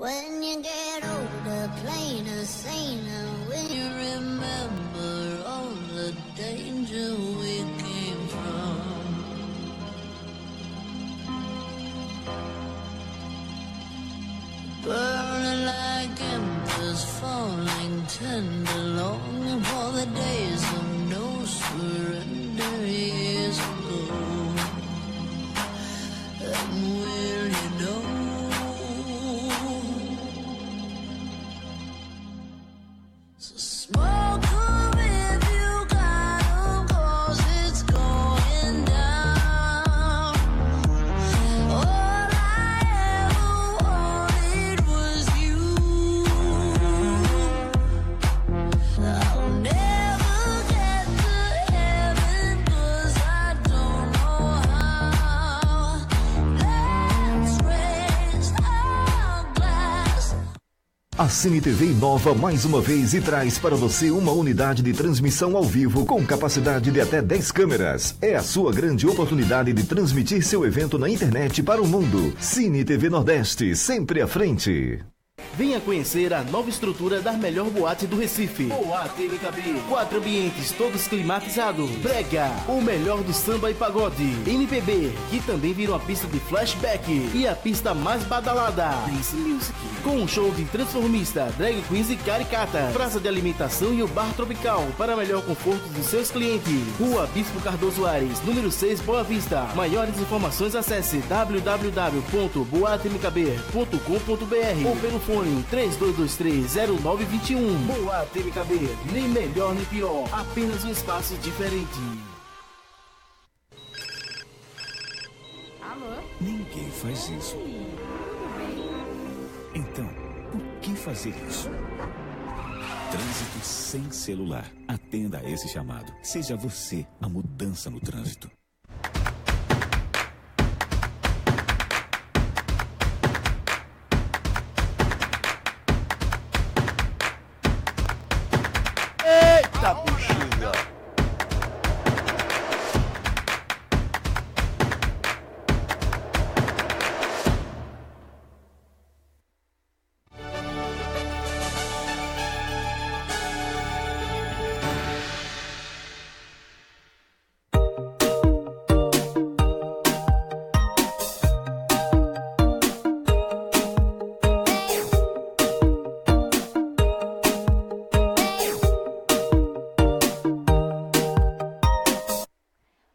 When you get older, plainer, saner, when you remember all the danger we came from. Burning like embers, falling tender, longing for the days of no surrender years ago. And will you know? So smoke 'em if you got 'em, 'cause it's going down. All I ever wanted was you. I'll never get to heaven 'cause I don't know how. Let's raise our glass. A Cine TV inova mais uma vez e traz para você uma unidade de transmissão ao vivo com capacidade de até 10 câmeras. É a sua grande oportunidade de transmitir seu evento na internet para o mundo. Cine TV Nordeste, sempre à frente. Venha conhecer a nova estrutura da melhor boate do Recife. Boate MKB. 4 ambientes, todos climatizados. Brega, o melhor do samba e pagode. MPB, que também vira uma pista de flashback. E a pista mais badalada, Dance Music. Com um show de transformista, drag queens e caricata. Praça de alimentação e o bar tropical, para melhor conforto dos seus clientes. Rua Bispo Cardoso Ares, número 6, Boa Vista. Maiores informações acesse www.boatemkb.com.br ou pelo fone 32230921. Boate MKB, nem melhor nem pior, apenas um espaço diferente. Alô? Ninguém faz isso. Então, por que fazer isso? Trânsito sem celular. Atenda a esse chamado. Seja você a mudança no trânsito. Eita, bexiga!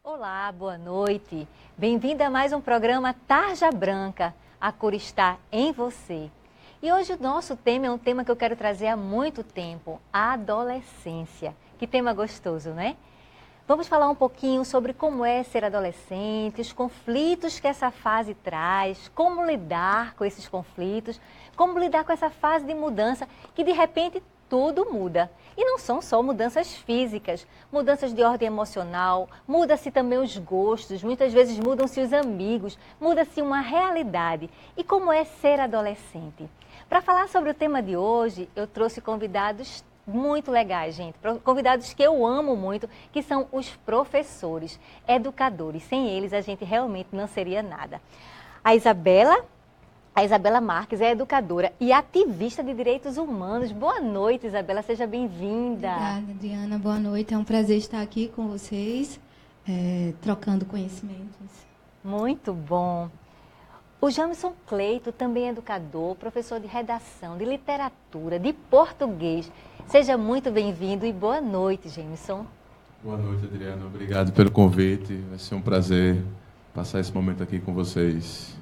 Olá, boa noite. Bem-vinda a mais um programa Tarja Branca. A cor está em você. E hoje o nosso tema é um tema que eu quero trazer há muito tempo, a adolescência. Que tema gostoso, né? Vamos falar um pouquinho sobre como é ser adolescente, os conflitos que essa fase traz, como lidar com esses conflitos, como lidar com essa fase de mudança que de repente tudo muda. E não são só mudanças físicas, mudanças de ordem emocional, muda-se também os gostos, muitas vezes mudam-se os amigos, muda-se uma realidade. E como é ser adolescente? Para falar sobre o tema de hoje, eu trouxe convidados muito legais, gente. Convidados que eu amo muito, que são os professores, educadores. Sem eles, a gente realmente não seria nada. A Isabela Marques é educadora e ativista de direitos humanos. Boa noite, Isabela, seja bem-vinda. Obrigada, Adriana. Boa noite. É um prazer estar aqui com vocês, trocando conhecimentos. Muito bom. O Jamison Cleito também é educador, professor de redação, de literatura, de português. Seja muito bem-vindo e boa noite, Jamison. Boa noite, Adriana. Obrigado pelo convite. Vai ser um prazer passar esse momento aqui com vocês.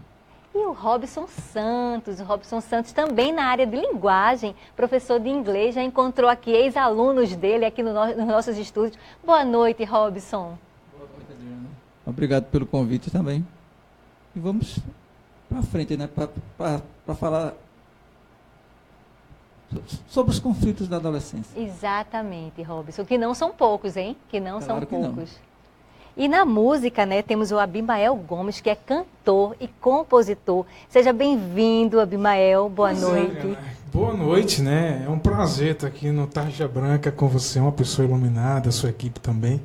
E o Robson Santos também na área de linguagem, professor de inglês, já encontrou aqui ex-alunos dele aqui nos nossos estúdios. Boa noite, Robson. Boa noite, Adriana. Obrigado pelo convite também. E vamos para frente, né, para falar sobre os conflitos da adolescência. Exatamente, Robson, que não são poucos, hein? Que não Claro são que não. poucos. E na música, né, temos o Abimael Gomes, que é cantor e compositor. Seja bem-vindo, Abimael. Boa noite. Boa noite, né? É um prazer estar aqui no Tarja Branca com você, uma pessoa iluminada, a sua equipe também.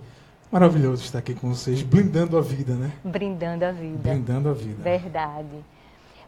Maravilhoso estar aqui com vocês, blindando a vida, né? Brindando a vida. Brindando a vida. Verdade.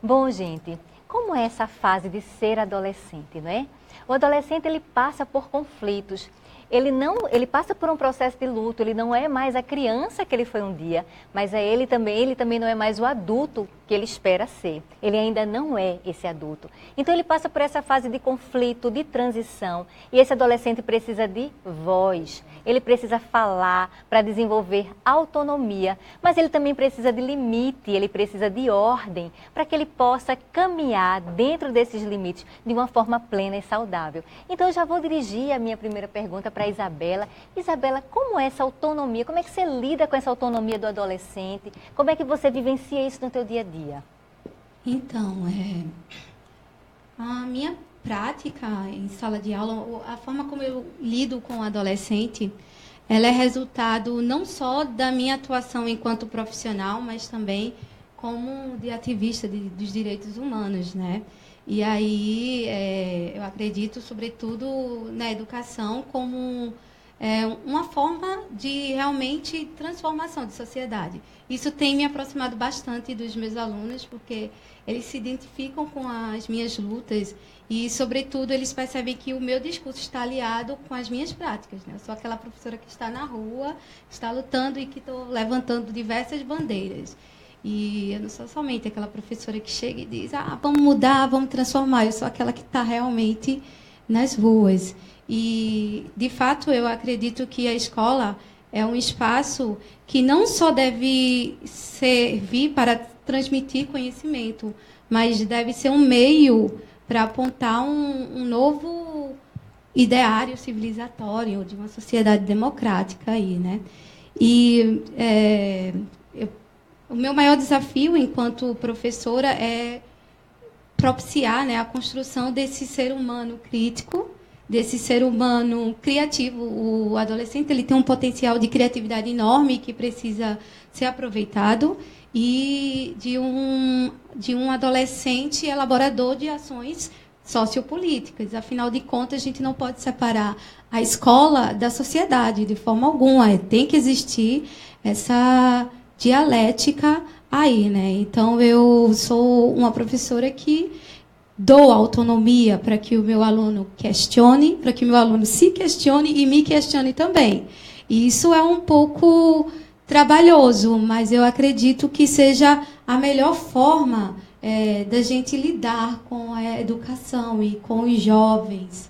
Bom, gente, como é essa fase de ser adolescente, não é? O adolescente, ele passa por conflitos. Ele passa por um processo de luto, ele não é mais a criança que ele foi um dia, mas ele também não é mais o adulto que ele espera ser. Ele ainda não é esse adulto. Então ele passa por essa fase de conflito, de transição, e esse adolescente precisa de voz. Ele precisa falar para desenvolver autonomia, mas ele também precisa de limite, ele precisa de ordem, para que ele possa caminhar dentro desses limites de uma forma plena e saudável. Então eu já vou dirigir a minha primeira pergunta para a Isabela. Isabela, como é essa autonomia? Como é que você lida com essa autonomia do adolescente? Como é que você vivencia isso no teu dia a dia? Então, a minha prática em sala de aula, a forma como eu lido com o adolescente, ela é resultado não só da minha atuação enquanto profissional, mas também como de ativista dos direitos humanos, né? E aí eu acredito, sobretudo, na educação como uma forma de realmente transformação de sociedade. Isso tem me aproximado bastante dos meus alunos, porque eles se identificam com as minhas lutas e, sobretudo, eles percebem que o meu discurso está aliado com as minhas práticas, né? Eu sou aquela professora que está na rua, está lutando e que estou levantando diversas bandeiras. E eu não sou somente aquela professora que chega e diz, vamos mudar, vamos transformar. Eu sou aquela que está realmente nas ruas. E, de fato, eu acredito que a escola é um espaço que não só deve servir para transmitir conhecimento, mas deve ser um meio para apontar um novo ideário civilizatório de uma sociedade democrática aí, né? E o meu maior desafio enquanto professora é propiciar, né, a construção desse ser humano crítico, desse ser humano criativo. O adolescente, ele tem um potencial de criatividade enorme que precisa ser aproveitado, e de um adolescente elaborador de ações sociopolíticas. Afinal de contas, a gente não pode separar a escola da sociedade de forma alguma. Tem que existir essa dialética aí, né? Então, eu sou uma professora que dou autonomia para que o meu aluno questione, para que o meu aluno se questione e me questione também. E isso é um pouco trabalhoso, mas eu acredito que seja a melhor forma da gente lidar com a educação e com os jovens.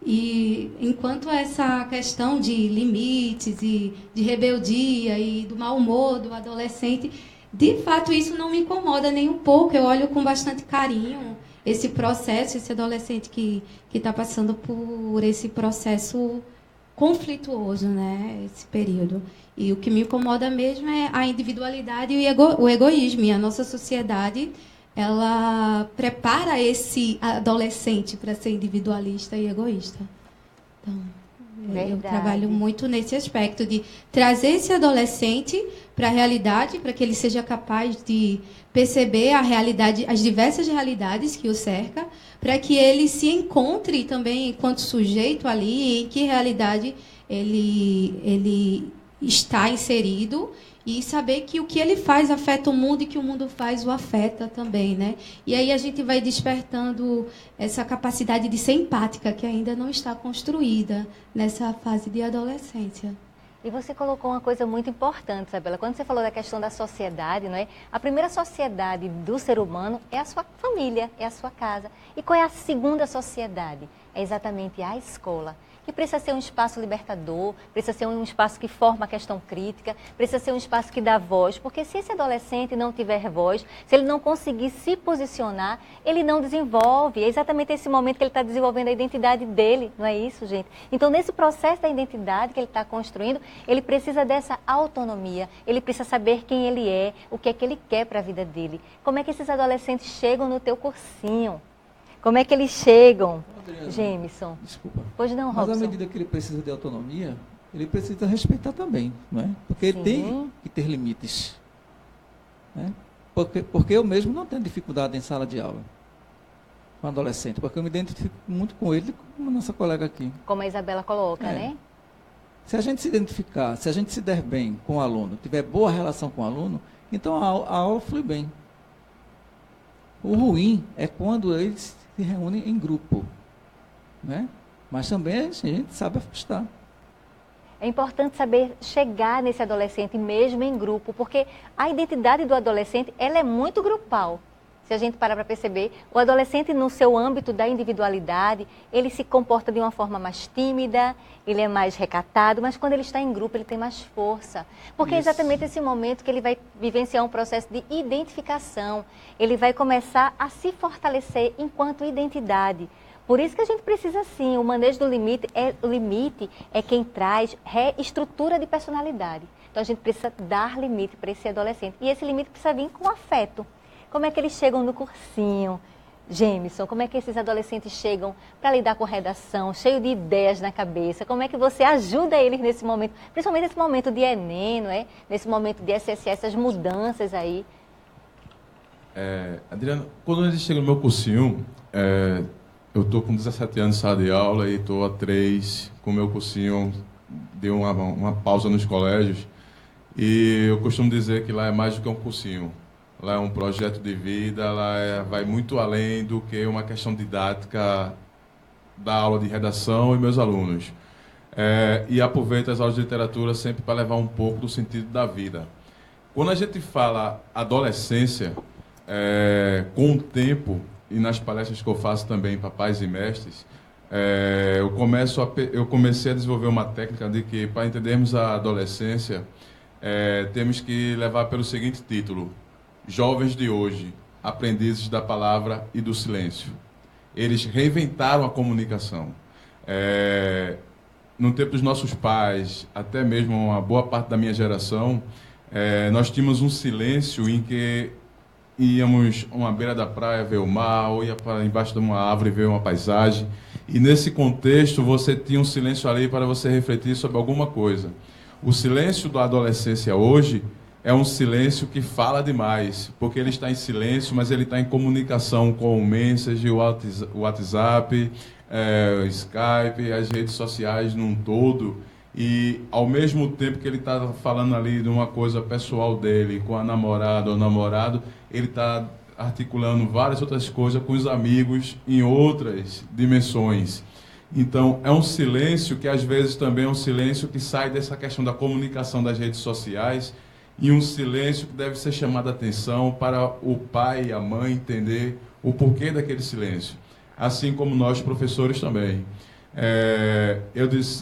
E enquanto essa questão de limites e de rebeldia e do mau humor do adolescente, de fato, isso não me incomoda nem um pouco. Eu olho com bastante carinho esse processo, esse adolescente que está passando por esse processo conflituoso, né, esse período. E o que me incomoda mesmo é a individualidade e o egoísmo. E a nossa sociedade, ela prepara esse adolescente para ser individualista e egoísta. Então, eu trabalho muito nesse aspecto de trazer esse adolescente para a realidade, para que ele seja capaz de perceber a realidade, as diversas realidades que o cerca, para que ele se encontre também enquanto sujeito ali, em que realidade ele está inserido, e saber que o que ele faz afeta o mundo e que o mundo faz o afeta também, né? E aí a gente vai despertando essa capacidade de ser empática, que ainda não está construída nessa fase de adolescência. E você colocou uma coisa muito importante, Isabela. Quando você falou da questão da sociedade, não é? A primeira sociedade do ser humano é a sua família, é a sua casa. E qual é a segunda sociedade? É exatamente a escola, que precisa ser um espaço libertador, precisa ser um espaço que forma a questão crítica, precisa ser um espaço que dá voz, porque se esse adolescente não tiver voz, se ele não conseguir se posicionar, ele não desenvolve. É exatamente esse momento que ele está desenvolvendo a identidade dele, não é isso, gente? Então, nesse processo da identidade que ele está construindo, ele precisa dessa autonomia, ele precisa saber quem ele é, o que é que ele quer para a vida dele. Como é que esses adolescentes chegam no teu cursinho? Como é que eles chegam, Adriana, Jameson? Desculpa. Pois não, Robson. Mas à medida que ele precisa de autonomia, ele precisa respeitar também, não é? Porque ele tem que ter limites. Né? Porque eu mesmo não tenho dificuldade em sala de aula com adolescente, porque eu me identifico muito com ele, como a nossa colega aqui. Como a Isabela coloca, né? Se a gente se identificar, se a gente se der bem com o aluno, tiver boa relação com o aluno, então a aula flui bem. O ruim é quando eles se reúnem em grupo, né? Mas também a gente sabe afastar. É importante saber chegar nesse adolescente mesmo em grupo, porque a identidade do adolescente, ela é muito grupal. Se a gente parar para perceber, o adolescente no seu âmbito da individualidade, ele se comporta de uma forma mais tímida, ele é mais recatado, mas quando ele está em grupo ele tem mais força. Porque é exatamente esse momento que ele vai vivenciar um processo de identificação, ele vai começar a se fortalecer enquanto identidade. Por isso que a gente precisa sim, o manejo do limite é quem traz reestrutura de personalidade. Então a gente precisa dar limite para esse adolescente. E esse limite precisa vir com afeto. Como é que eles chegam no cursinho? Jameson, como é que esses adolescentes chegam para lidar com redação, cheio de ideias na cabeça? Como é que você ajuda eles nesse momento, principalmente nesse momento de Enem, não é? Nesse momento de SSS, essas mudanças aí? Adriana, quando eles chegam no meu cursinho, eu estou com 17 anos de sala de aula e estou há 3 com o meu cursinho, deu uma pausa nos colégios, e eu costumo dizer que lá é mais do que um cursinho. Lá é um projeto de vida, lá vai muito além do que uma questão didática da aula de redação e meus alunos. E aproveito as aulas de literatura sempre para levar um pouco do sentido da vida. Quando a gente fala adolescência, com o tempo, e nas palestras que eu faço também para pais e mestres, eu comecei a desenvolver uma técnica de que, para entendermos a adolescência, temos que levar pelo seguinte título: Jovens de hoje, aprendizes da palavra e do silêncio. Eles reinventaram a comunicação. No tempo dos nossos pais, até mesmo uma boa parte da minha geração, nós tínhamos um silêncio em que íamos a uma beira da praia ver o mar, ou ia para embaixo de uma árvore ver uma paisagem. E nesse contexto, você tinha um silêncio ali para você refletir sobre alguma coisa. O silêncio da adolescência hoje é um silêncio que fala demais, porque ele está em silêncio, mas ele está em comunicação com o Message, o WhatsApp, o Skype, as redes sociais num todo. E, ao mesmo tempo que ele está falando ali de uma coisa pessoal dele, com a namorada ou namorado, ele está articulando várias outras coisas com os amigos em outras dimensões. Então, é um silêncio que, às vezes, também é um silêncio que sai dessa questão da comunicação das redes sociais, e um silêncio que deve ser chamado a atenção para o pai e a mãe entender o porquê daquele silêncio. Assim como nós, professores, também.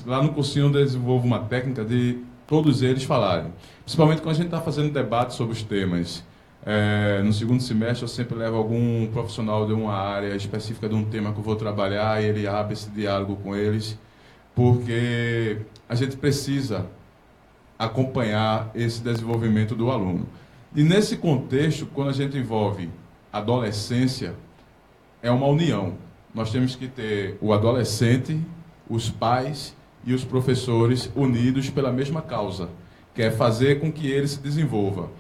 Lá no cursinho eu desenvolvo uma técnica de todos eles falarem. Principalmente quando a gente está fazendo debate sobre os temas. No segundo semestre eu sempre levo algum profissional de uma área específica de um tema que eu vou trabalhar, e ele abre esse diálogo com eles, porque a gente precisa acompanhar esse desenvolvimento do aluno. E nesse contexto, quando a gente envolve adolescência, é uma união. Nós temos que ter o adolescente, os pais e os professores unidos pela mesma causa, que é fazer com que ele se desenvolva.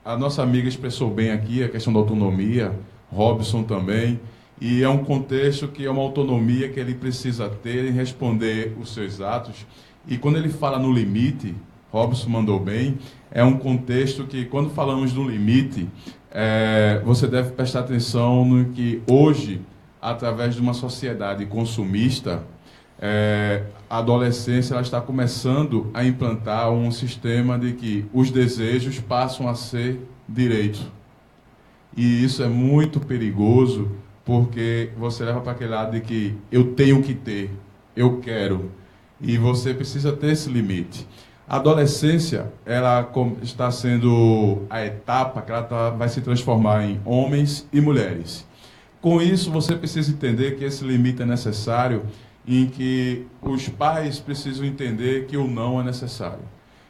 A nossa amiga expressou bem aqui a questão da autonomia, Robson também, e é um contexto que é uma autonomia que ele precisa ter em responder os seus atos. E quando ele fala no limite, Robson mandou bem, é um contexto que, quando falamos do limite, você deve prestar atenção no que hoje, através de uma sociedade consumista, a adolescência ela está começando a implantar um sistema de que os desejos passam a ser direito. E isso é muito perigoso, porque você leva para aquele lado de que eu tenho que ter, eu quero. E você precisa ter esse limite. A adolescência, ela está sendo a etapa que ela vai se transformar em homens e mulheres. Com isso, você precisa entender que esse limite é necessário, em que os pais precisam entender que o não é necessário.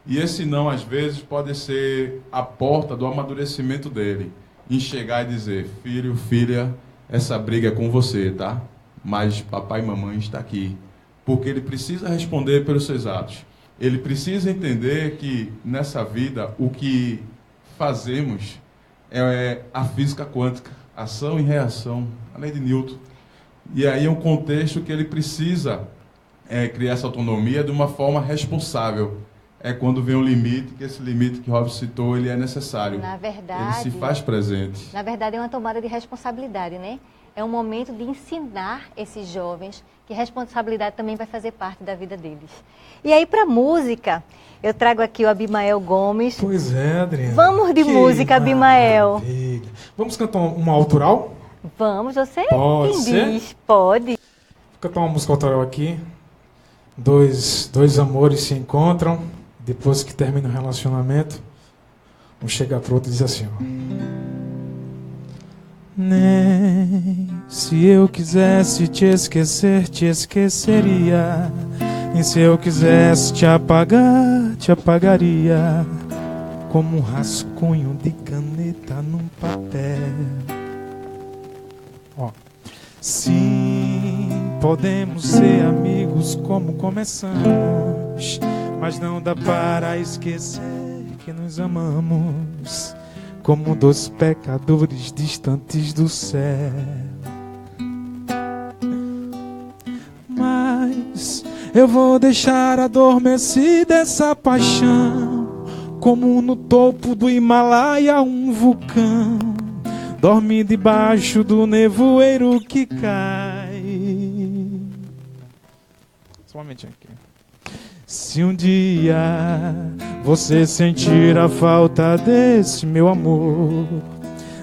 E esse não, às vezes, pode ser a porta do amadurecimento dele, em chegar e dizer: filho, filha, essa briga é com você, tá? Mas papai e mamãe estão aqui. Porque ele precisa responder pelos seus atos. Ele precisa entender que, nessa vida, o que fazemos é a física quântica, ação e reação, a lei de Newton. E aí é um contexto que ele precisa criar essa autonomia de uma forma responsável. é quando vem um limite, que esse limite que Robson citou, ele é necessário. Na verdade, ele se faz presente. Na verdade, é uma tomada de responsabilidade, né? É um momento de ensinar esses jovens que responsabilidade também vai fazer parte da vida deles. E aí, para música, eu trago aqui o Abimael Gomes. Pois é, Adriana. Vamos de música, Abimael. Maravilha. Vamos cantar uma autoral? Vamos, você Pode quem ser? diz, pode. Vou cantar uma música autoral aqui. Dois amores se encontram, depois que termina o relacionamento, um chega pro outro e diz assim, ó. Nem se eu quisesse te esquecer, te esqueceria. Nem se eu quisesse te apagar, te apagaria. Como um rascunho de caneta num papel. Ó. Sim, podemos ser amigos como começamos, mas não dá para esquecer que nos amamos como dois pecadores distantes do céu. Mas eu vou deixar adormecida essa paixão, como no topo do Himalaia um vulcão dorme debaixo do nevoeiro que cai. Só um momentinho aqui. Se um dia você sentir a falta desse meu amor,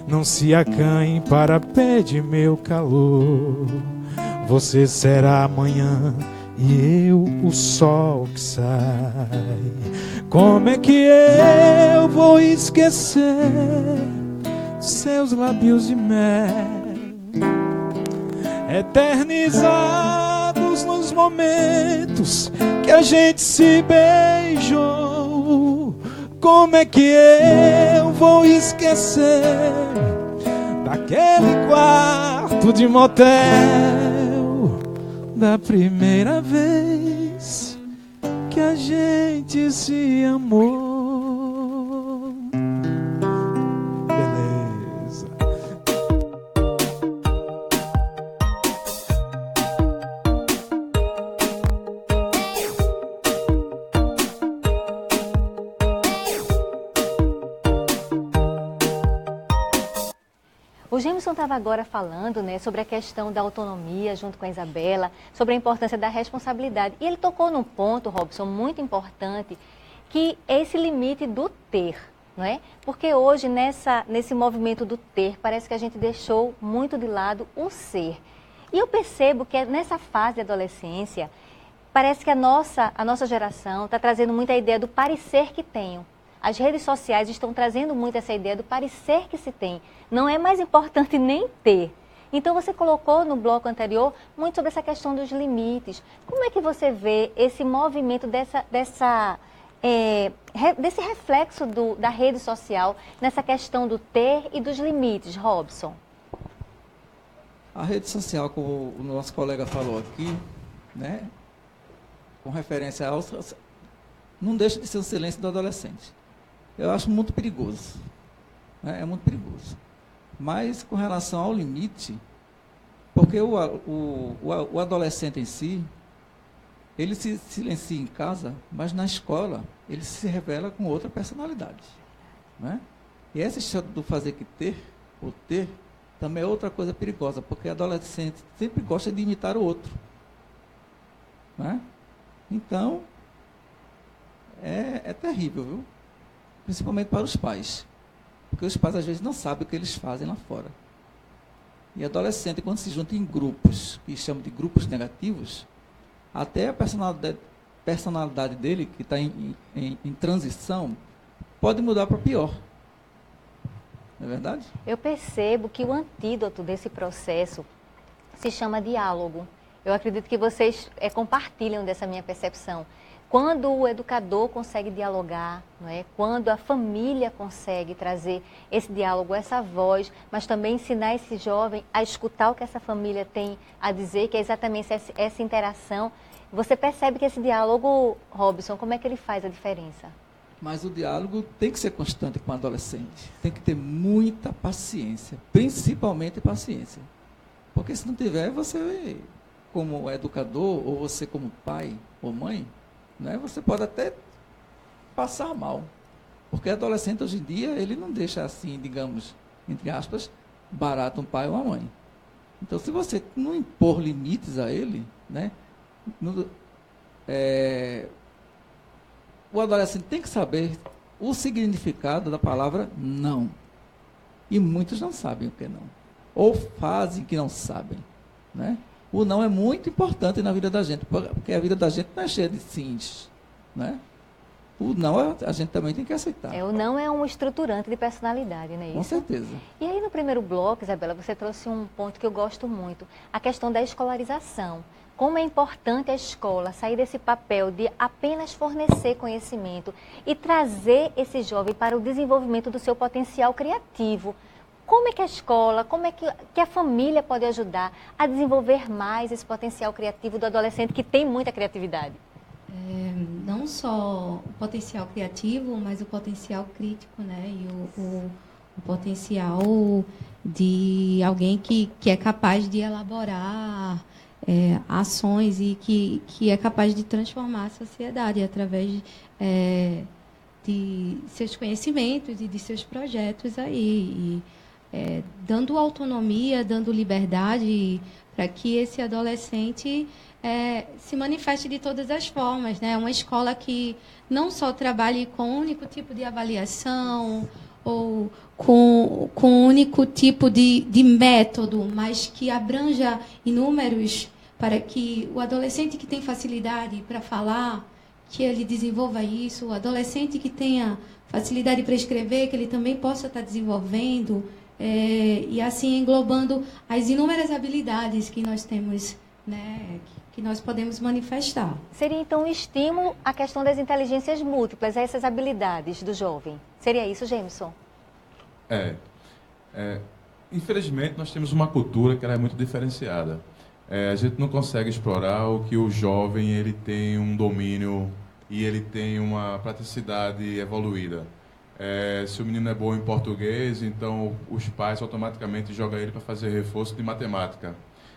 não se acanhe para pedir meu calor. Você será amanhã e eu o sol que sai. Como é que eu vou esquecer seus lábios de mel, eternizados nos momentos que a gente se beijou? Como é que eu vou esquecer daquele quarto de motel, da primeira vez que a gente se amou? O Gemson estava agora falando, né, sobre a questão da autonomia junto com a Isabela, sobre a importância da responsabilidade. E ele tocou num ponto, Robson, muito importante, que é esse limite do ter, não é? Porque hoje, nesse movimento do ter, parece que a gente deixou muito de lado o ser. E eu percebo que nessa fase de adolescência, parece que a nossa geração está trazendo muito a ideia do parecer que tenho. As redes sociais estão trazendo muito essa ideia do parecer que se tem. Não é mais importante nem ter. Então, você colocou no bloco anterior muito sobre essa questão dos limites. Como é que você vê esse movimento desse reflexo da rede social nessa questão do ter e dos limites, Robson? A rede social, como o nosso colega falou aqui, né, com referência ao... não deixa de ser o silêncio do adolescente. Eu acho muito perigoso. Né? É muito perigoso. Mas, com relação ao limite, porque o adolescente em si, ele se silencia em casa, mas na escola ele se revela com outra personalidade. Né? E essa história do fazer que ter, ou ter, também é outra coisa perigosa, porque o adolescente sempre gosta de imitar o outro. Né? Então, é terrível, viu? Principalmente para os pais. Porque os pais, às vezes, não sabem o que eles fazem lá fora. E adolescente, quando se junta em grupos, que chamam de grupos negativos, até a personalidade dele, que está em transição, pode mudar para pior. Não é verdade? Eu percebo que o antídoto desse processo se chama diálogo. Eu acredito que vocês compartilham dessa minha percepção. Quando o educador consegue dialogar, não é? Quando a família consegue trazer esse diálogo, essa voz, mas também ensinar esse jovem a escutar o que essa família tem a dizer, que é exatamente essa interação, você percebe que esse diálogo, Robson, como é que ele faz a diferença? Mas o diálogo tem que ser constante com o adolescente. Tem que ter muita paciência, principalmente paciência. Porque se não tiver, você, como educador, ou você como pai ou mãe, né, você pode até passar mal. Porque adolescente hoje em dia, ele não deixa assim, digamos, entre aspas, barato um pai ou uma mãe. Então, se você não impor limites a ele, né, o adolescente tem que saber o significado da palavra não. E muitos não sabem o que é não. Ou fazem que não sabem. Né? O não é muito importante na vida da gente, porque a vida da gente não é cheia de sims. Né? O não a gente também tem que aceitar. O não é um estruturante de personalidade, não é isso? Com certeza. E aí no primeiro bloco, Isabela, você trouxe um ponto que eu gosto muito, a questão da escolarização. Como é importante a escola sair desse papel de apenas fornecer conhecimento e trazer esse jovem para o desenvolvimento do seu potencial criativo. Como é que a escola, como é que a família pode ajudar a desenvolver mais esse potencial criativo do adolescente que tem muita criatividade? Não só o potencial criativo, mas o potencial crítico, né? E o potencial de alguém que é capaz de elaborar ações e que é capaz de transformar a sociedade através de seus conhecimentos e de seus projetos aí. Dando autonomia, dando liberdade para que esse adolescente se manifeste de todas as formas, né? Uma escola que não só trabalhe com um único tipo de avaliação ou com um único tipo de método, mas que abranja inúmeros para que o adolescente que tem facilidade para falar, que ele desenvolva isso, o adolescente que tenha facilidade para escrever, que ele também possa estar desenvolvendo, e assim englobando as inúmeras habilidades que nós temos, né, que nós podemos manifestar. Seria então um estímulo à questão das inteligências múltiplas, a essas habilidades do jovem. Seria isso, Jameson? Infelizmente, nós temos uma cultura que ela é muito diferenciada. A gente não consegue explorar o que o jovem ele tem um domínio e ele tem uma praticidade evoluída. Se o menino é bom em português, então os pais automaticamente jogam ele para fazer reforço de matemática.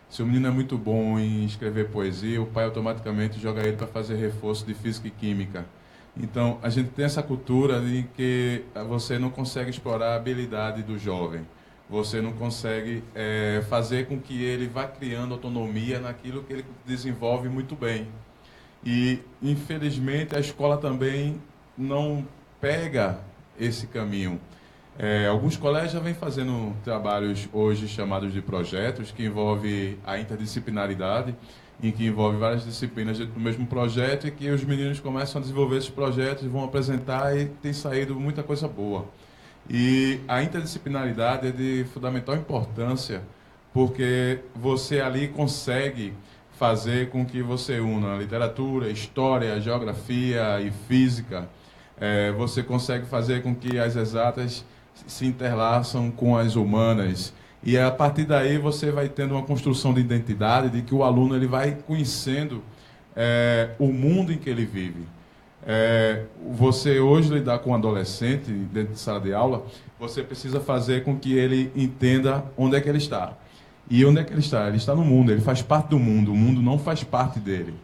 Se o menino é muito bom em escrever poesia, o pai automaticamente joga ele para fazer reforço de física e química. Então, a gente tem essa cultura de que você não consegue explorar a habilidade do jovem. Você não consegue fazer com que ele vá criando autonomia naquilo que ele desenvolve muito bem. E, infelizmente, a escola também não pega esse caminho. Alguns colégios já vêm fazendo trabalhos hoje chamados de projetos, que envolve a interdisciplinaridade, em que envolve várias disciplinas dentro do mesmo projeto e que os meninos começam a desenvolver esses projetos e vão apresentar e tem saído muita coisa boa. E a interdisciplinaridade é de fundamental importância, porque você ali consegue fazer com que você una literatura, história, geografia e física. Você consegue fazer com que as exatas se interlaçam com as humanas. E a partir daí você vai tendo uma construção de identidade, de que o aluno ele vai conhecendo o mundo em que ele vive. Você hoje lidar com um adolescente dentro de sala de aula, você precisa fazer com que ele entenda onde é que ele está. E onde é que ele está? Ele está no mundo, ele faz parte do mundo, o mundo não faz parte dele.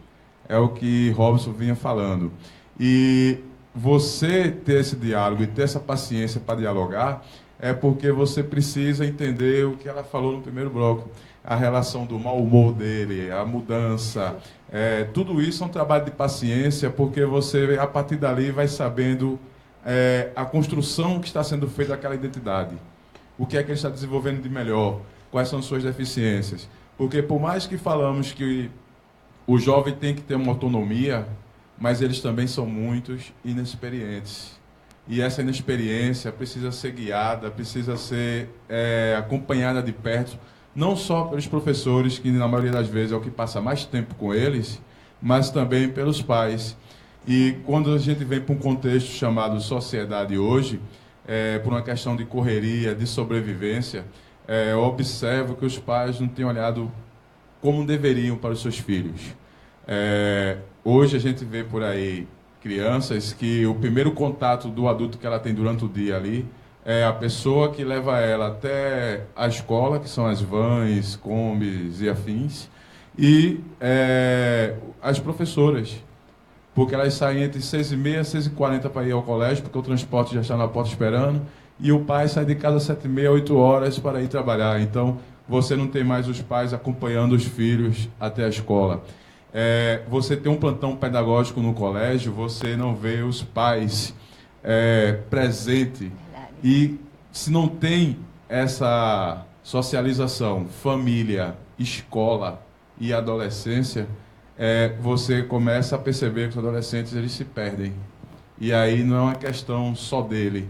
É o que Robson vinha falando. E você ter esse diálogo e ter essa paciência para dialogar é porque você precisa entender o que ela falou no primeiro bloco, a relação do mau humor dele, a mudança, tudo isso é um trabalho de paciência, porque você, a partir dali, vai sabendo a construção que está sendo feita daquela identidade, o que é que ele está desenvolvendo de melhor, quais são suas deficiências. Porque por mais que falamos que o jovem tem que ter uma autonomia, mas eles também são muitos inexperientes. E essa inexperiência precisa ser guiada, precisa ser acompanhada de perto, não só pelos professores, que na maioria das vezes é o que passa mais tempo com eles, mas também pelos pais. E quando a gente vem para um contexto chamado sociedade hoje, por uma questão de correria, de sobrevivência, eu observo que os pais não têm olhado como deveriam para os seus filhos. Hoje a gente vê por aí crianças que o primeiro contato do adulto que ela tem durante o dia ali é a pessoa que leva ela até a escola, que são as vans, combis e afins, e as professoras. porque elas saem entre 6h30 e 6h40 para ir ao colégio, porque o transporte já está na porta esperando, e o pai sai de casa às 7h30, 8 horas para ir trabalhar. Então, você não tem mais os pais acompanhando os filhos até a escola. Você tem um plantão pedagógico no colégio, você não vê os pais presentes. E se não tem essa socialização, família, escola e adolescência, você começa a perceber que os adolescentes eles se perdem. E aí não é uma questão só dele.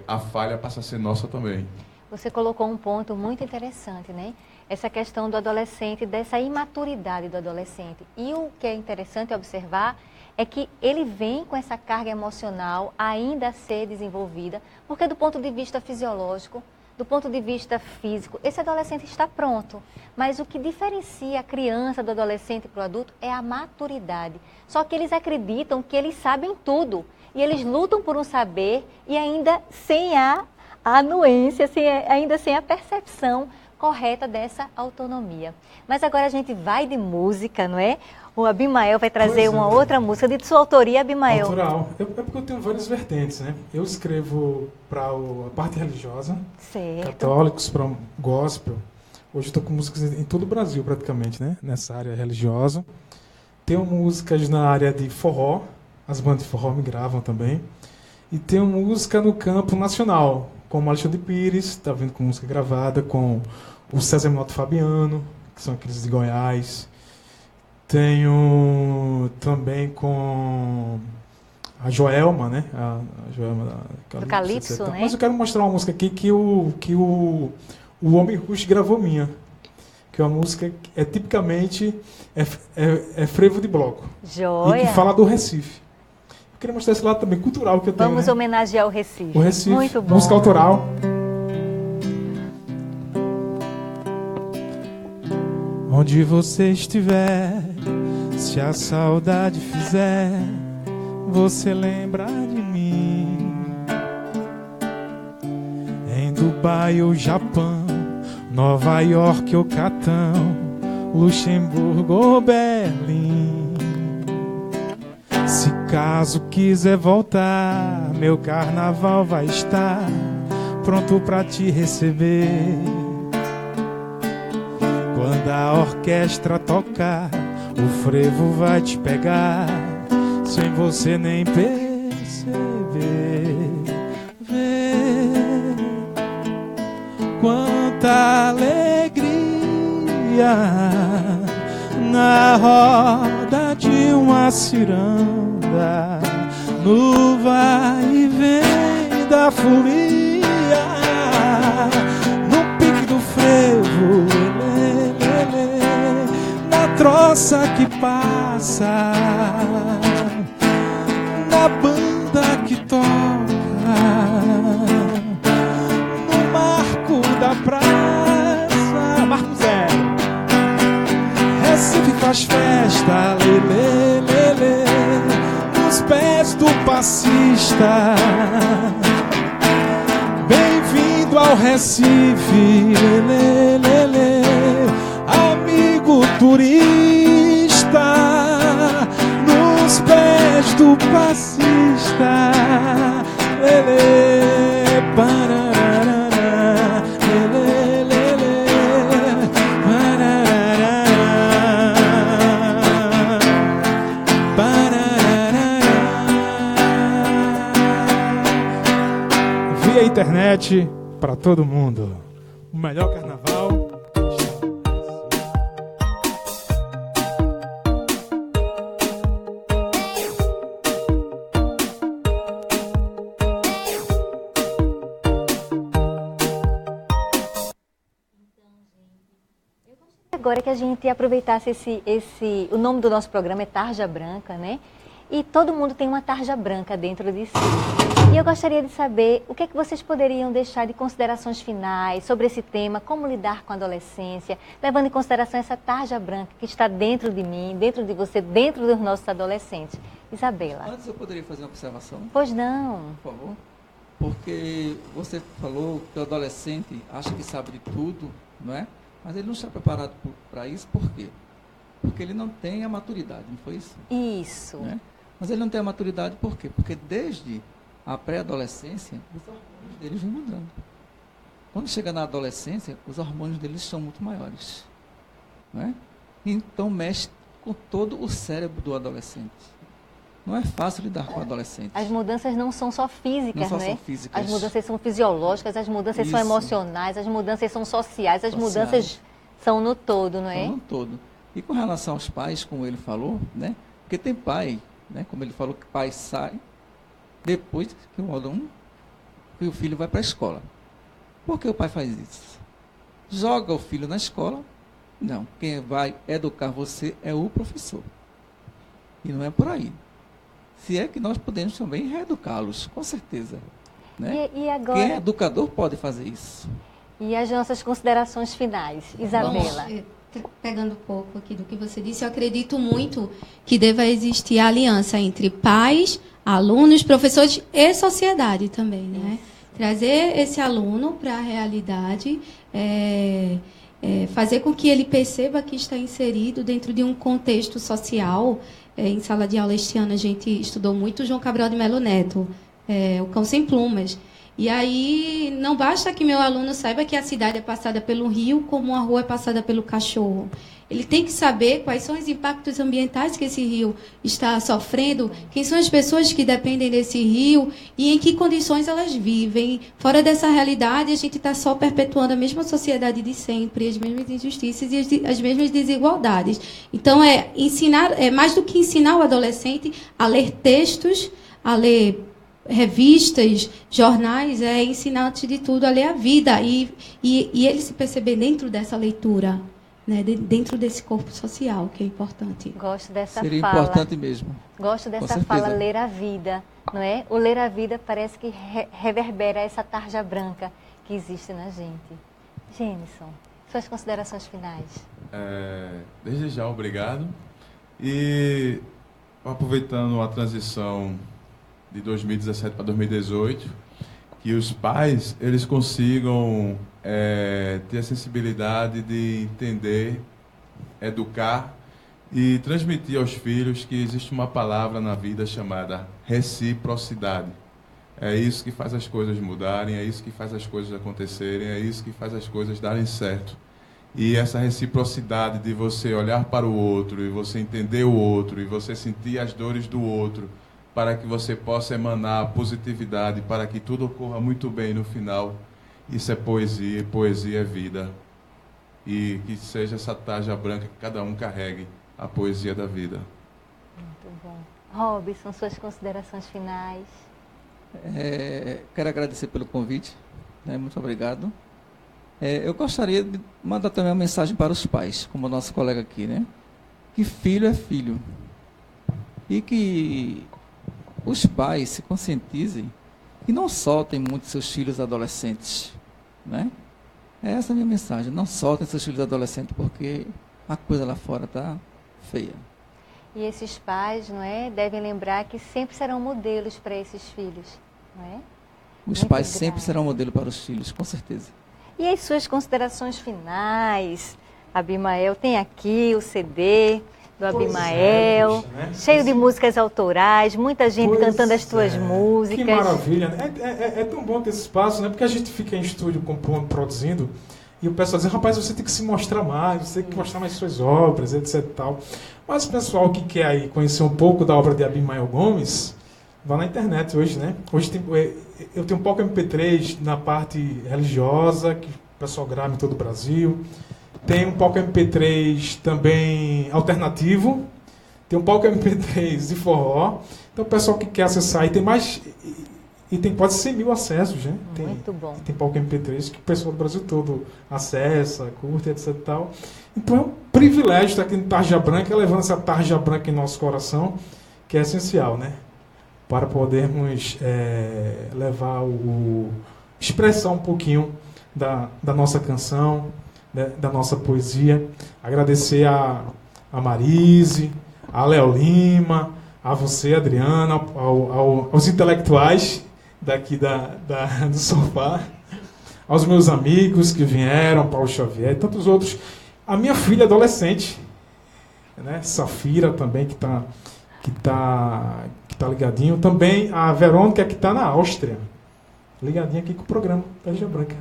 A falha passa a ser nossa também. Você colocou um ponto muito interessante, né? Essa questão do adolescente, dessa imaturidade do adolescente. E o que é interessante observar é que ele vem com essa carga emocional ainda a ser desenvolvida, porque do ponto de vista fisiológico, do ponto de vista físico, esse adolescente está pronto. Mas o que diferencia a criança do adolescente para o adulto é a maturidade. Só que eles acreditam que eles sabem tudo. E eles lutam por um saber e ainda sem a anuência, ainda sem a percepção correta dessa autonomia. Mas agora a gente vai de música, não é? O Abimael vai trazer uma outra música de sua autoria, Abimael. Autoral. Porque eu tenho várias vertentes, né? Eu escrevo para a parte religiosa, certo, católicos, para gospel. Hoje eu estou com músicas em todo o Brasil, praticamente, né? Nessa área religiosa. Tenho músicas na área de forró, as bandas de forró me gravam também. E tenho música no campo nacional, como Alexandre Pires, está vindo com música gravada, com o César Minoto Fabiano, que são aqueles de Goiás. Tenho também com a Joelma, né? A Joelma do Calypso, né? Mas eu quero mostrar uma música aqui que o Homem Rush gravou minha. Que é uma música que tipicamente frevo de bloco. Joia! E que fala do Recife. Eu queria mostrar esse lado também cultural que eu tenho. Vamos, né, homenagear o Recife. O Recife. Muito bom. Música autoral. Onde você estiver, se a saudade fizer, você lembra de mim. Em Dubai ou Japão, Nova York ou Catão, Luxemburgo ou Berlim. Se caso quiser voltar, meu carnaval vai estar pronto pra te receber. Quando a orquestra tocar, o frevo vai te pegar, sem você nem perceber. Vê quanta alegria na roda de uma ciranda, no vai e vem da folia, no pique do frevo, na troça que passa, na banda que toca, no marco da praça, Marco Zero. Recife faz festa, lelê, lelê, nos pés do passista. Bem-vindo ao Recife, lelê, lelê, amigo turista, nos pés do passista. Lelê, parará, lelê, lelê, parará, parará. Via internet para todo mundo. O melhor carnaval. Agora que a gente aproveitasse o nome do nosso programa é Tarja Branca, né? E todo mundo tem uma tarja branca dentro de si. E eu gostaria de saber o que é que vocês poderiam deixar de considerações finais sobre esse tema, como lidar com a adolescência, levando em consideração essa tarja branca que está dentro de mim, dentro de você, dentro dos nossos adolescentes. Isabela. Antes eu poderia fazer uma observação? Pois não. Por favor. Porque você falou que o adolescente acha que sabe de tudo, não é? Mas ele não está preparado para isso, por quê? Porque ele não tem a maturidade, não foi isso? Isso. Né? Mas ele não tem a maturidade por quê? Porque desde a pré-adolescência, os hormônios deles vão mudando. Quando chega na adolescência, os hormônios deles são muito maiores. Né? Então mexe com todo o cérebro do adolescente. Não é fácil lidar com o adolescente. As mudanças não são só físicas, não né? são físicas. As mudanças são fisiológicas, as mudanças são Isso. emocionais, as mudanças são sociais, as mudanças são no todo, não é? São no todo. E com relação aos pais, como ele falou, né? Porque tem pai, né? Como ele falou, que pai sai depois que o aluno, que o filho vai para a escola. Por que o pai faz isso? Joga o filho na escola? Não. Quem vai educar você é o professor. E não é por aí. Se é que nós podemos também reeducá-los, com certeza. Né? E agora... Quem é educador pode fazer isso. E as nossas considerações finais, Isabela? Pegando um pouco aqui do que você disse, eu acredito muito que deva existir a aliança entre pais, alunos, professores e sociedade também, né? Trazer esse aluno para a realidade, fazer com que ele perceba que está inserido dentro de um contexto social. Em sala de aula este ano a gente estudou muito João Cabral de Melo Neto, O Cão Sem Plumas. E aí não basta que meu aluno saiba que a cidade é passada pelo rio, como a rua é passada pelo cachorro. Ele tem que saber quais são os impactos ambientais que esse rio está sofrendo, quem são as pessoas que dependem desse rio e em que condições elas vivem. Fora dessa realidade, a gente está só perpetuando a mesma sociedade de sempre, as mesmas injustiças e as mesmas desigualdades. Então, ensinar, mais do que ensinar o adolescente a ler textos, a ler revistas, jornais, ensinar, antes de tudo, a ler a vida e ele se perceber dentro dessa leitura, né, dentro desse corpo social, que é importante. Gosto dessa Seria fala. Seria importante mesmo. Gosto dessa fala, ler a vida, não é? O ler a vida parece que reverbera essa tarja branca que existe na gente. Gênison, suas considerações finais. Desde já, obrigado. E aproveitando a transição de 2017 para 2018, que os pais eles consigam ter a sensibilidade de entender, educar e transmitir aos filhos que existe uma palavra na vida chamada reciprocidade. É isso que faz as coisas mudarem, é isso que faz as coisas acontecerem, é isso que faz as coisas darem certo. E essa reciprocidade de você olhar para o outro, e você entender o outro, e você sentir as dores do outro, para que você possa emanar positividade, para que tudo ocorra muito bem no final. Isso é poesia, e poesia é vida. E que seja essa tarja branca que cada um carregue a poesia da vida. Muito bom. Robson, suas considerações finais. Quero agradecer pelo convite, né? Muito obrigado. Eu gostaria de mandar também uma mensagem para os pais, como o nosso colega aqui, né? Que filho é filho. E que os pais se conscientizem e não soltem muito seus filhos adolescentes, né? Essa é a minha mensagem. Não soltem seus filhos adolescentes, porque a coisa lá fora está feia. E esses pais, não é, devem lembrar que sempre serão modelos para esses filhos, não é? Os pais sempre serão modelo para os filhos, com certeza. E as suas considerações finais, Abimael? Tem aqui o CD do Abimael, cheio de músicas autorais, muita gente cantando as tuas músicas. Que maravilha. É tão bom ter esse espaço, né? Porque a gente fica em estúdio compondo, produzindo, e o pessoal diz, rapaz, você tem que se mostrar mais, você tem que mostrar mais suas obras, etc e tal. Mas o pessoal que quer aí conhecer um pouco da obra de Abimael Gomes, vá na internet hoje, né? Hoje eu tenho um pouco MP3 na parte religiosa, que o pessoal grava em todo o Brasil. Tem um palco MP3 também alternativo. Tem um palco MP3 de forró. Então, o pessoal que quer acessar, e tem mais... E tem quase 100 mil acessos, né? Muito bom. Tem palco MP3 que o pessoal do Brasil todo acessa, curte, etc e tal. Então, é um privilégio estar aqui no Tarja Branca, levando essa Tarja Branca em nosso coração, que é essencial, né? Para podermos levar expressar um pouquinho da nossa canção, da nossa poesia. Agradecer a Marise, a Léo Lima, a você, Adriana, aos intelectuais daqui do sofá, aos meus amigos que vieram, Paulo Xavier e tantos outros. A minha filha adolescente, né? Safira também, que tá ligadinho. Também a Verônica, que está na Áustria, ligadinha aqui com o programa Tarja Branca.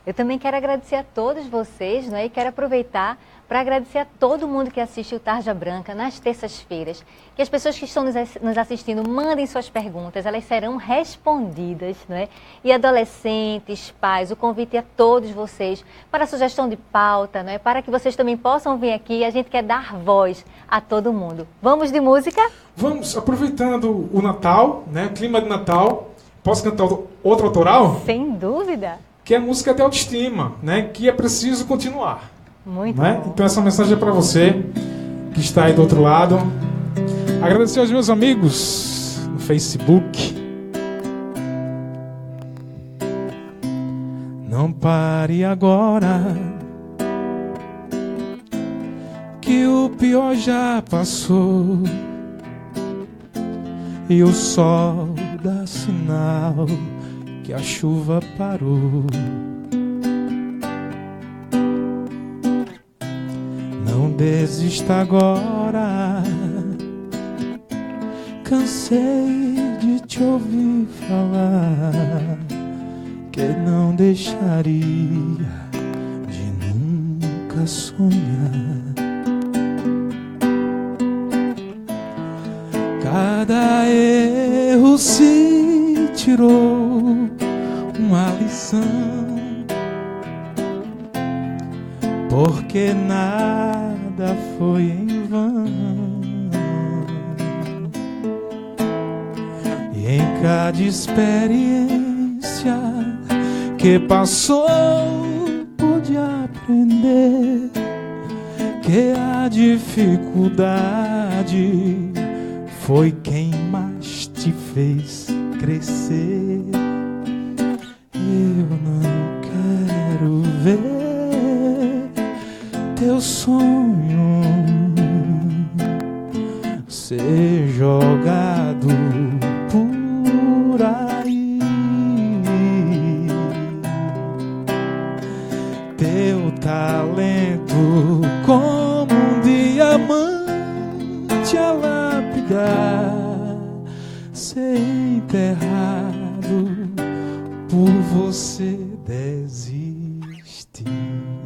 Eu também quero agradecer a todos vocês, né? E quero aproveitar para agradecer a todo mundo que assiste o Tarja Branca nas terças-feiras. Que as pessoas que estão nos assistindo mandem suas perguntas, elas serão respondidas, né? E adolescentes, pais, o convite a todos vocês para a sugestão de pauta, né? Para que vocês também possam vir aqui. A gente quer dar voz a todo mundo. Vamos de música? Vamos, aproveitando o Natal, né? O clima de Natal. Posso cantar outra autoral? Sem dúvida. Que é a música de autoestima, né? Que é preciso continuar. Muito né? bom. Então essa mensagem é para você que está aí do outro lado. Agradecer aos meus amigos no Facebook. Não pare agora, que o pior já passou e o sol dá sinal que a chuva parou. Não desista agora, cansei de te ouvir falar que não deixaria de nunca sonhar. Cada erro se tirou uma lição, porque nada foi em vão. E em cada experiência que passou, pude aprender que a dificuldade foi quem mais te fez crescer. Eu não quero ver teu sonho ser jogado por aí. Teu talento como um diamante a lapidar, ser enterrado por você desistir.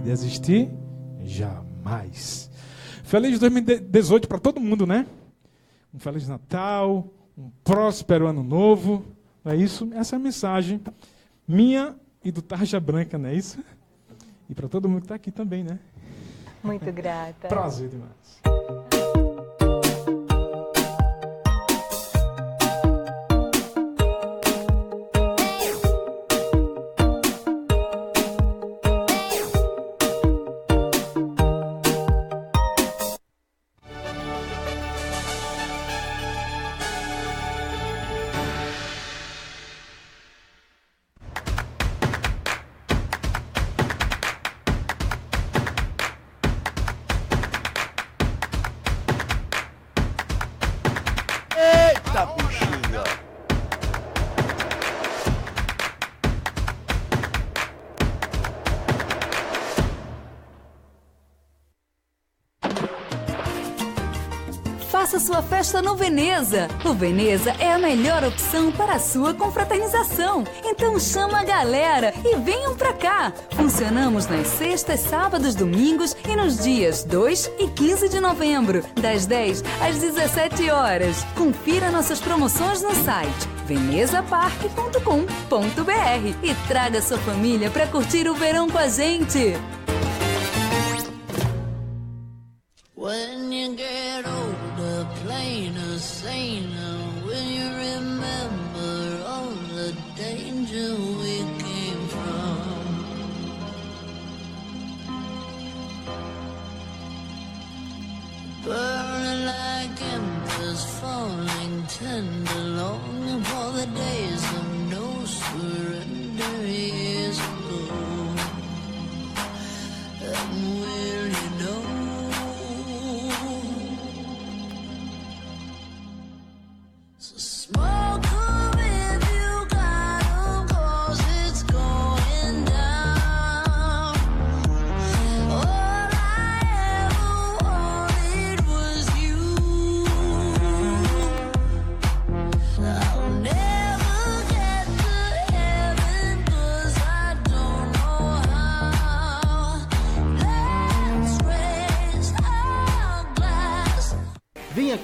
Desistir? Jamais. Feliz 2018 para todo mundo, né? Um Feliz Natal, um próspero Ano Novo. Não é isso? Essa é a mensagem minha e do Tarja Branca, não é isso? E para todo mundo que está aqui também, né? Muito grata. Prazer demais. Eita, bexiga! Faça sua festa no Veneza. O Veneza é a melhor opção para a sua confraternização. Então chama a galera e venham pra cá. Funcionamos nas sextas, sábados, domingos e nos dias 2 e 15 de novembro, das 10 às 17 horas. Confira nossas promoções no site venezapark.com.br e traga sua família para curtir o verão com a gente. When you get older, plainer, saner, will you remember all the danger we came from? Burning like embers, falling tender, longing for the days of no surrender years ago.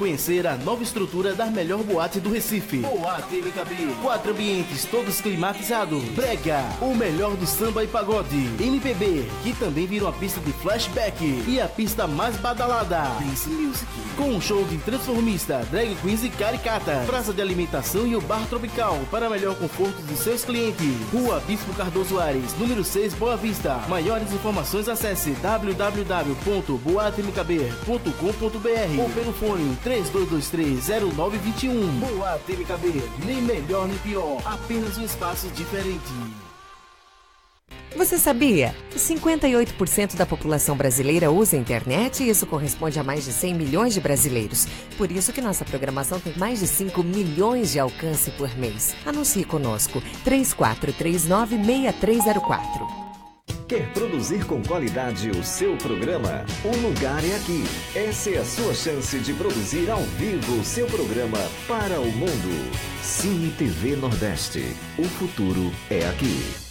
conhecer a nova estrutura da melhor boate do Recife. Boate MKB. 4 ambientes, todos climatizados. Brega, o melhor do samba e pagode. MPB, que também vira uma pista de flashback. E a pista mais badalada, Dance Music. Com um show de transformista, drag queens e caricata. Praça de alimentação e o bar tropical para melhor conforto de seus clientes. Rua Bispo Cardoso Ares, número 6, Boa Vista. Maiores informações acesse www.boatemkb.com.br ou pelo fone 32230921. Boate MKB, nem melhor nem pior, apenas um espaço diferente. Você sabia que 58% da população brasileira usa a internet e isso corresponde a mais de 100 milhões de brasileiros? Por isso que nossa programação tem mais de 5 milhões de alcance por mês. Anuncie conosco 3439-6304. Quer produzir com qualidade o seu programa? O lugar é aqui. Essa é a sua chance de produzir ao vivo o seu programa para o mundo. Cine TV Nordeste. O futuro é aqui.